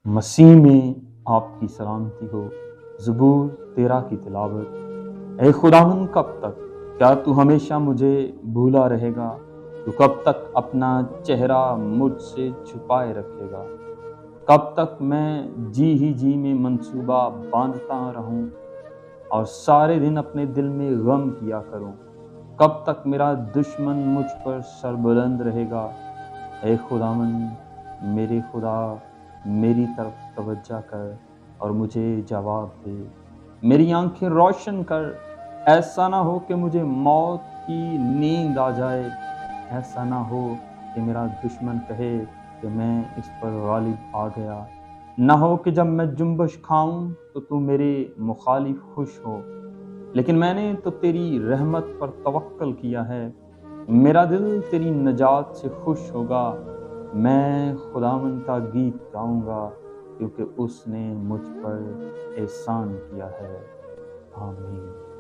مسیح میں آپ کی سلامتی ہو۔ زبور 13 کی تلاوت۔ اے خداوند کب تک؟ کیا تو ہمیشہ مجھے بھولا رہے گا؟ تو کب تک اپنا چہرہ مجھ سے چھپائے رکھے گا؟ کب تک میں جی میں منصوبہ باندھتا رہوں اور سارے دن اپنے دل میں غم کیا کروں؟ کب تک میرا دشمن مجھ پر سربلند رہے گا؟ اے خداوند میرے خدا، میری طرف توجہ کر اور مجھے جواب دے۔ میری آنکھیں روشن کر، ایسا نہ ہو کہ مجھے موت کی نیند آ جائے۔ ایسا نہ ہو کہ میرا دشمن کہے کہ میں اس پر غالب آ گیا۔ نہ ہو کہ جب میں جنبش کھاؤں تو میرے مخالف خوش ہو۔ لیکن میں نے تو تیری رحمت پر توکل کیا ہے، میرا دل تیری نجات سے خوش ہوگا۔ میں خداوند کا گیت گاؤں گا کیونکہ اس نے مجھ پر احسان کیا ہے۔ آمین۔